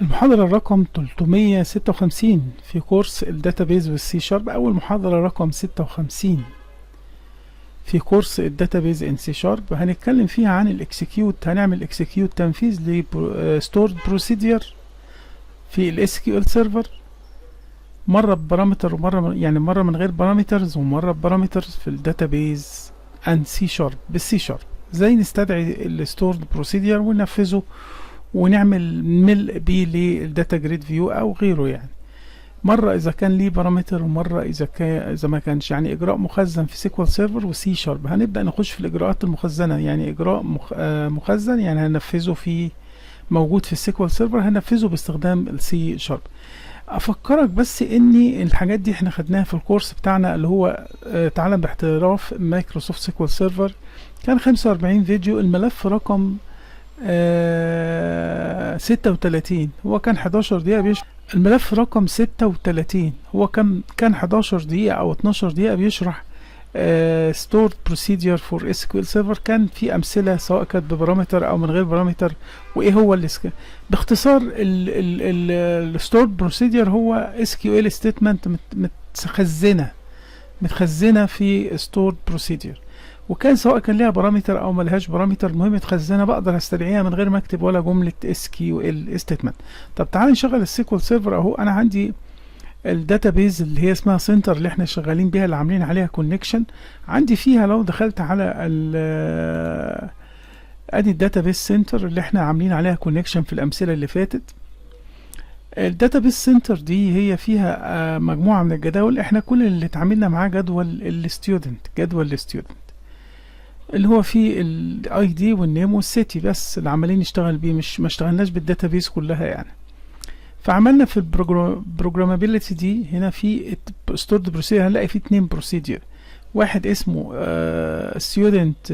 المحاضرة رقم 356 في كورس الداتابيز والسي شارب، أول محاضرة رقم 56 في كورس الداتابيز ان سي شارب. هنتكلم فيها عن الاكسكيوت، هنعمل اكسكيوت تنفيذ لستورد بروسيدير في الاس كيو ال سيرفر، مرة ببارامتر ومرة يعني مرة من غير بارامترز ومرة ببارامترز في الداتابيز ان سي شارب بالسي شارب. ازاي نستدعي الستورد بروسيدير وننفذه ونعمل ملء بيه للداتا جريد فيو او غيره، يعني مرة اذا كان ليه بارامتر ومرة اذا ما كانش، يعني اجراء مخزن في سيكوال سيرفر وسي شارب. هنبدأ نخش في الاجراءات المخزنة، يعني اجراء مخزن يعني هننفذه في موجود في السيكوال سيرفر، هننفذه باستخدام السي شارب. افكرك بس ان الحاجات دي احنا خدناها في الكورس بتاعنا اللي هو تعلم باحتراف مايكروسوفت سيكوال سيرفر، كان 45 فيديو. الملف رقم 36 هو كان 11 دقيقة بيشرح. الملف رقم 36 هو كان 11 دقيقة او 12 دقيقة بيشرح stored procedure for SQL server. كان في امثلة سواء كانت ببارامتر او من غير بارامتر، وايه هو باختصار ال stored procedure هو SQL statement متخزنة في stored procedure، وكان سواء كان ليها بارامتر او ملهاش بارامتر، المهم متخزنه بقدر استدعيها من غير ما اكتب ولا جمله SQL statement. طب تعالى نشغل السيكوال سيرفر اهو. انا عندي الداتابيز اللي هي اسمها سنتر اللي احنا شغالين بيها، اللي عاملين عليها كونكشن. عندي فيها لو دخلت على ادي الداتابيز سنتر اللي احنا عاملين عليها كونكشن في الامثله اللي فاتت. الداتابيز سنتر دي هي فيها مجموعه من الجداول. احنا كل اللي اتعاملنا معاه جدول الستودنت اللي هو فيه الاي دي والنيم والسيتي بس اللي عمالين نشتغل بيه، ما اشتغلناش بالداتابيز كلها يعني. فعملنا في البروجرامابيلتي دي هنا في ستورد بروسيدر، هنلاقي فيه 2 بروسيدر، واحد اسمه ستودنت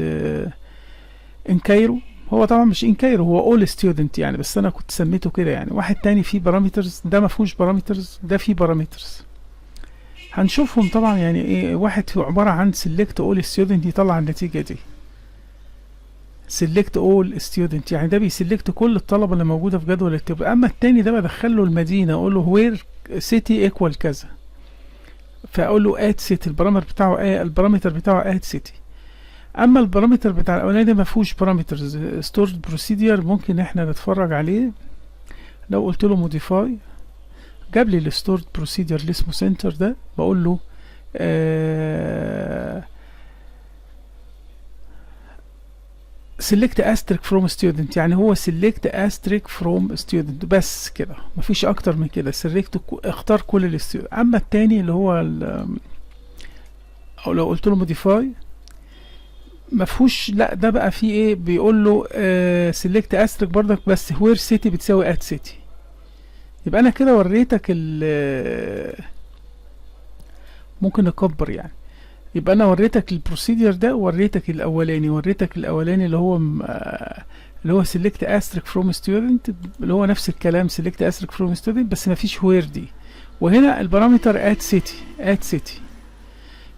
ان كايرو، هو طبعا مش ان كايرو، هو اول ستودنت يعني، بس انا كنت سميته كده يعني. واحد تاني فيه بارامترز، ده ما فيهوش بارامترز، ده فيه بارامترز. هنشوفهم طبعا يعني ايه. واحد فيه عبارة عن select all student يطلع النتيجة دي select all student، يعني ده بيسلكت كل الطلبة اللي موجودة في جدول التيبل. اما التاني ده بدخل له المدينة، اقول له where city equal كذا، فاقول له add city، البارامتر بتاعه add city. اما البارامتر بتاع الاولاني ده ما فيهوش بارامترز stored procedure، ممكن احنا نتفرج عليه. لو قلت له modify جاب لي الستورد بروسيدر اللي اسمه سنتر ده، بقول له select asterisk from student، يعني هو select asterisk from student بس كده، مفيش اكتر من كده. اختار كل الستودنت. اما التاني اللي هو او لو قلت له modify مفهوش، لا ده بقى فيه ايه، بيقول له select asterisk برضك بس where city بتساوي at city. يبقى انا كده وريتك ممكن نكبر يعني. يبقى انا وريتك البروسيدير ده، وريتك الاولاني اللي هو select asterisk from student، اللي هو نفس الكلام select asterisk from student بس ما فيش where دي، وهنا البارامتر add city.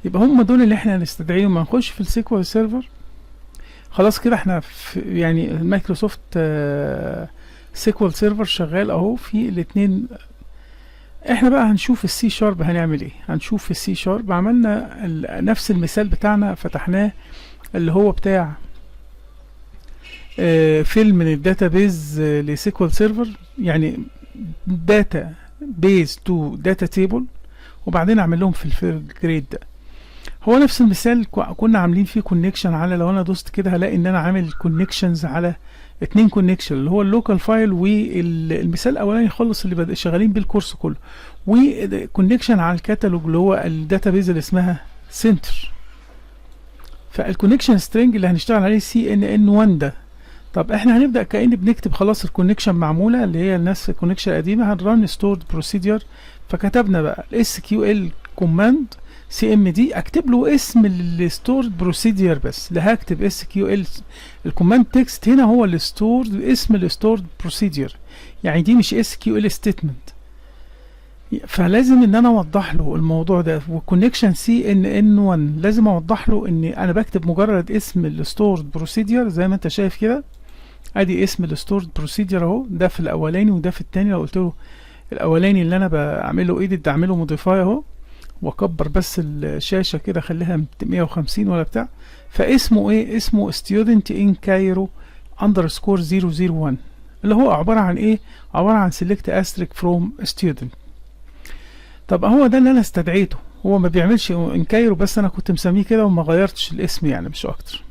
يبقى هم دول اللي احنا هنستدعيهم. هنخش في السيكوال سيرفر. خلاص كده احنا في يعني المايكروسوفت سيكوال سيرفر شغال اهو في الاتنين. احنا بقى هنشوف السي شارب هنعمل ايه. هنشوف في السي شارب عملنا نفس المثال بتاعنا، فتحناه اللي هو بتاع فيل من الداتابيز لسيكوال سيرفر، يعني داتا بيز تو داتا تيبل، وبعدين اعمل لهم في الفيل جريد ده. هو نفس المثال كنا عاملين فيه كونكشن على، لو انا دوست كده هلاقي ان انا عامل كونكشنز على 2 كونكشن، اللي هو اللوكال فايل والمثال الاولاني خلص اللي شغالين بيه الكورس كله، وكونكشن على الكتالوج اللي هو الداتابيز اللي اسمها سنتر. فالكونكشن سترينج اللي هنشتغل عليه CNN1 ده. طب احنا هنبدا كأن بنكتب خلاص الكونكشن معموله اللي هي نفس الكونكشن القديمه. هنرن ستورد بروسيدير، فكتبنا بقى SQL كوماند CMD، اكتب له اسم الستورد بروسيدير بس، لا هكتب SQL الكوماند تكست. هنا هو الستورد، اسم الستورد بروسيدير، يعني دي مش SQL ستيتمنت. فلازم ان انا اوضح له الموضوع ده. والكونكشن CNN1 لازم اوضح له ان انا بكتب مجرد اسم الستورد بروسيدير زي ما انت شايف كده، ادي اسم الستورد بروسيدير اهو، ده في الاولاني وده في التاني. لو قلت له الاولاني اللي انا بعمله ايديت اعمله موديفاي اهو، واكبر بس الشاشه كده اخليها 150 ولا بتاع، فاسمه ايه؟ اسمه student in Cairo underscore 001، اللي هو عباره عن ايه؟ عباره عن select asterisk from student. طب هو ده اللي انا استدعيته، هو ما بيعملش ان كايرو، بس انا كنت مسميه كده وما غيرتش الاسم يعني، مش اكتر.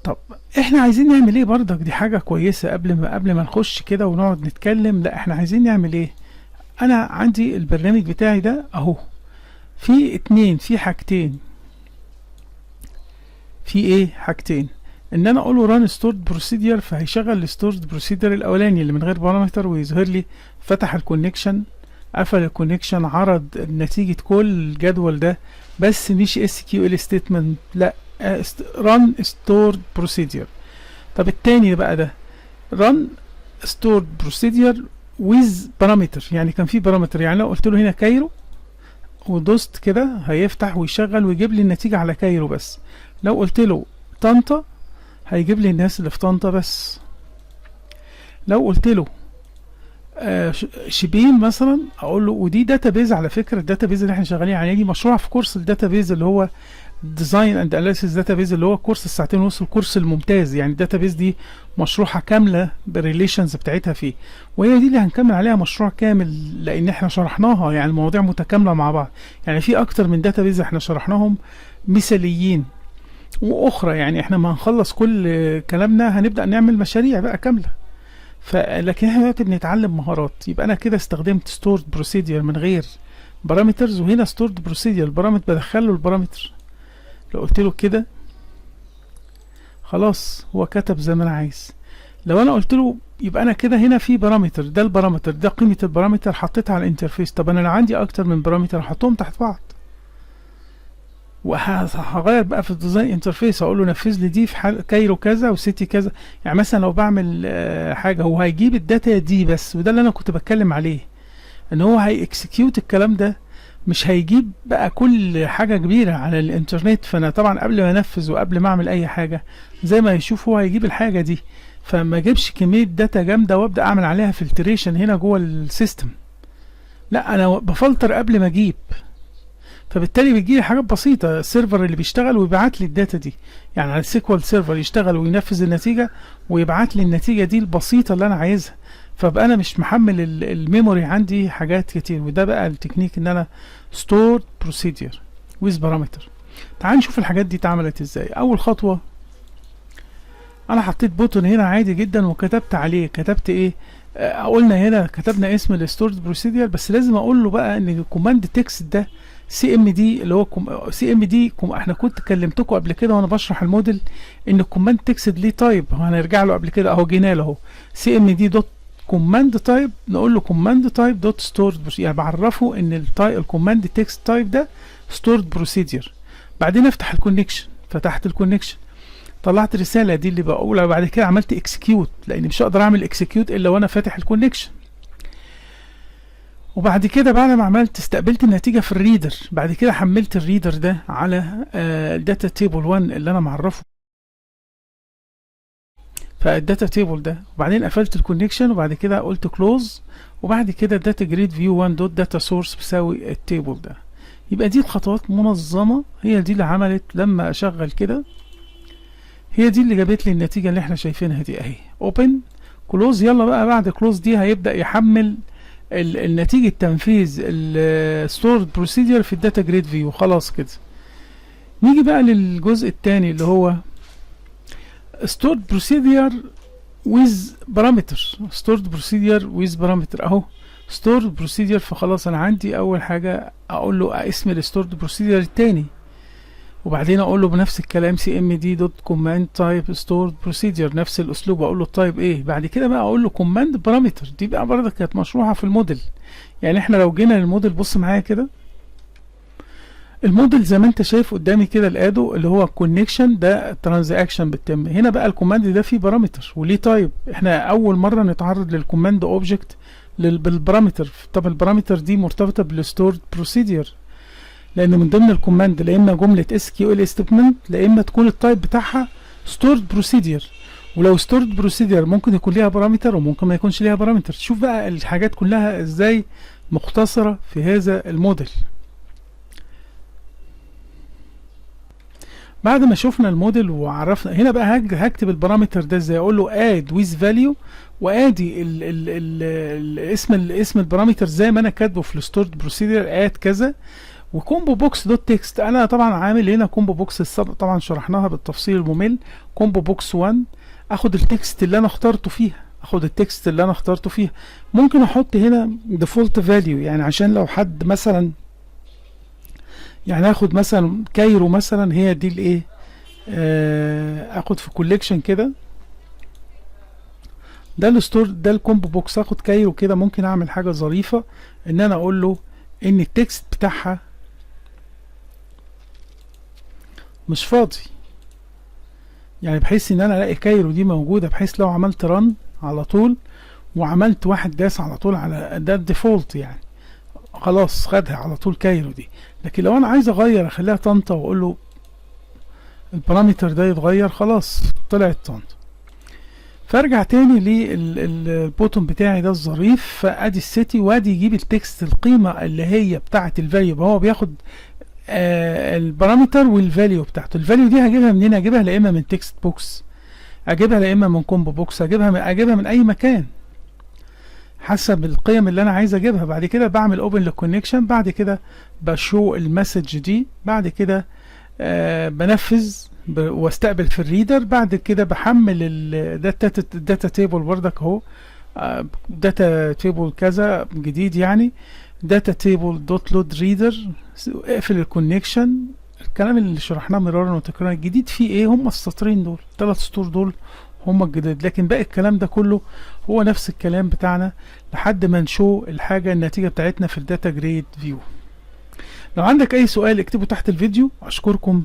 طب احنا عايزين نعمل ايه برضك؟ دي حاجة كويسة قبل ما نخش كده ونقعد نتكلم. لا احنا عايزين نعمل ايه؟ انا عندي البرنامج بتاعي ده اهو، في حاجتين، في ايه؟ حاجتين. ان انا اقول له ران ستورد بروسيدير، فهيشغل الستورد بروسيدير الاولاني اللي من غير بارامتر، ويظهر لي فتح الكونكشن، قفل الكونكشن، عرض نتيجة كل الجدول ده، بس مش SQL ستيتمنت، لا ران ستورد بروسيدير. طب التاني بقى ده ران ستورد بروسيدير ويز بارامتر، يعني كان في بارامتر، يعني لو قلت له هنا كايرو ودوست كده هيفتح ويشغل ويجيب لي النتيجة على كايرو بس. لو قلت له طنطا هيجيب لي الناس اللي في طنطا بس. لو قلت له شبين مثلا اقول له، ودي داتابيز على فكره، الداتابيز اللي احنا شغالين عليها دي مشروع في كورس الداتابيز اللي هو ديزاين اند اناليسيس داتابيز، اللي هو كورس الساعتين ونص، الكورس الممتاز يعني. الداتابيز دي مشروحه كامله بالريليشنز بتاعتها فيه، وهي دي اللي هنكمل عليها مشروع كامل، لان احنا شرحناها يعني المواضيع متكامله مع بعض. يعني في اكتر من داتابيز احنا شرحناهم مثاليين واخرى، يعني احنا ما هنخلص كل كلامنا هنبدا نعمل مشاريع بقى كامله. لكن احنا دلوقتي بنتعلم مهارات. يبقى انا كده استخدمت ستورد بروسيدير من غير بارامترز، وهنا ستورد بروسيدير البارامتر بدخله البارامتر. لو قلت له كده خلاص هو كتب زي ما انا عايز. لو انا قلت له يبقى انا كده هنا في بارامتر، ده البارامتر، ده قيمه البارامتر حطيتها على الانترفيس. طب انا لو عندي اكتر من بارامتر احطهم تحت بعض، وهغير بقى في الديزاين انترفيس، اقول له نفذ لي دي في كايرو كذا وسيتي كذا. يعني مثلا لو بعمل حاجه، هو هيجيب الداتا دي بس، وده اللي انا كنت بتكلم عليه، ان هو هيكسكيوت الكلام ده، مش هيجيب بقى كل حاجه كبيره على الانترنت. فانا طبعا قبل ما انفذ وقبل ما اعمل اي حاجه زي ما يشوف هو هيجيب الحاجه دي، فما اجيبش كميه داتا جامده وابدا اعمل عليها فلتريشن هنا جوه السيستم. لا انا بفلتر قبل ما اجيب، فبالتالي بيجي لي حاجات بسيطه. السيرفر اللي بيشتغل ويبعت لي الداتا دي، يعني على السيكوال سيرفر يشتغل وينفذ النتيجه ويبعت لي النتيجه دي البسيطه اللي انا عايزها، فبقى انا مش محمل الميموري عندي حاجات كتير. وده بقى التكنيك ان انا ستور بروسيدير ويز بارامتر. تعال نشوف الحاجات دي اتعملت ازاي. اول خطوه انا حطيت بوتون هنا عادي جدا وكتبت عليه، كتبت ايه؟ قلنا هنا كتبنا اسم الستورد بروسيدير، بس لازم اقول له بقى ان الكوماند تكست ده CMD اللي هو CMD. احنا كنت كلمتكم قبل كده وانا بشرح الموديل ان الكوماند تكست ليه تايب، هنرجع له قبل كده اهو، جينا له اهو CMD دوت كوماند تايب. نقول له كوماند تايب دوت ستورد، يعني بعرفه ان الكوماند تكست تايب ده ستورد بروسيدير. بعدين افتح الكونكشن، فتحت الكونكشن، طلعت رساله دي اللي بقولها، بعد كده عملت اكسكيوت، لان مش هقدر اعمل اكسكيوت الا وانا فاتح الكونكشن. وبعد كده بعد ما عملت استقبلت النتيجه في الريدر، بعد كده حملت الريدر ده على الداتا تيبل 1 اللي انا معرفه، فالداتا تيبل ده. وبعدين قفلت الكونكشن، وبعد كده قلت كلوز، وبعد كده داتا جريد فيو 1 دوت داتا سورس بيساوي التيبل ده. يبقى دي الخطوات منظمه، هي دي اللي عملت لما اشغل كده، هي دي اللي جابت لي النتيجه اللي احنا شايفينها دي اهي. اوبن كلوز. يلا بقى بعد كلوز دي هيبدا يحمل النتيجة تنفيذ الستورد بروسيدير في الداتا جريد فيو. خلاص كده نيجي بقى للجزء الثاني اللي هو ستورد بروسيدير ويز بارامتر. ستورد بروسيدير ويز بارامتر اهو ستورد بروسيدير. فخلاص انا عندي اول حاجة اقول له اسم الستورد بروسيدير الثاني، وبعدين اقول له بنفس الكلام CMD دوت كوماند تايب ستورد بروسيدير، نفس الاسلوب اقول له التايب ايه. بعد كده بقى اقول له كوماند بارامتر. دي بقى برضه كانت مشروحه في الموديل. يعني احنا لو جينا للموديل، بص معايا كده، الموديل زي ما انت شايف قدامي كده الادو اللي هو كونكشن ده ترانزاكشن بتتم هنا. بقى الكوماند ده فيه بارامتر وليه تايب. احنا اول مره نتعرض للكوماند اوبجكت بالبارامتر. طب البارامتر دي مرتبطه بالستورد بروسيدير. لان من ضمن الكوماند لا اما جمله اس كيو ال ستيتمنت، لا اما تكون التايب بتاعها ستورد بروسيدير. ولو ستورد بروسيدير ممكن يكون ليها بارامتر وممكن ما يكونش ليها بارامتر. شوف بقى الحاجات كلها ازاي مختصره في هذا الموديل. بعد ما شفنا الموديل وعرفنا هنا بقى هكتب البارامتر ده ازاي. اقول له اد ويز فاليو، وادي اسم البارامتر زي ما انا كاتبه في الستورد بروسيدر، اد كذا، وكومبو بوكس دوت تكست. انا طبعا عامل هنا كومبو بوكس السابق طبعا شرحناها بالتفصيل الممل. كومبو بوكس 1 اخد التكست اللي انا اخترته فيها، ممكن احط هنا ديفولت فاليو، يعني عشان لو حد مثلا يعني اخد مثلا كايرو مثلا، هي دي الايه، اخد في كوليكشن كده، ده الستور، ده الكومبو بوكس، اخد كايرو كده. ممكن اعمل حاجه ظريفه ان انا اقول له ان التكست بتاعها مش فاضي، يعني بحيث ان انا الاقي كايرو دي موجوده، بحيث لو عملت رن على طول وعملت واحد داس على طول على ده الديفولت، يعني خلاص خدها على طول كايرو دي. لكن لو انا عايز اغير اخليها طنطا واقول له البارامتر ده يتغير، خلاص طلعت طنطا. فارجع تاني للبوتون بتاعي ده الظريف، فادي السيتي، وادي يجيب التكست القيمه اللي هي بتاعه الفاليو. هو بياخد البارامتر والفاليو بتاعته. الفاليو دي هجيبها منين؟ هجيبها لا اما من تكست بوكس، اجيبها لا اما من كومبو بوكس، اجيبها من اي مكان حسب القيم اللي انا عايز اجيبها. بعد كده بعمل اوبن للكونكشن، بعد كده بشو المسج دي، بعد كده بنفذ واستقبل في الريدر. بعد كده بحمل الداتا تيبل بردك اهو، داتا تيبل كذا جديد، يعني داتا تيبل دوت لود ريدر. اقفل الكونكشن. الكلام اللي شرحناه مرارا وتكرارا، الجديد فيه ايه؟ هم السطرين دول، 3 سطور دول هم الجديد، لكن باقي الكلام ده كله هو نفس الكلام بتاعنا لحد ما نشو الحاجة النتيجة بتاعتنا في الداتا جريد فيو. لو عندك اي سؤال اكتبه تحت الفيديو. اشكركم.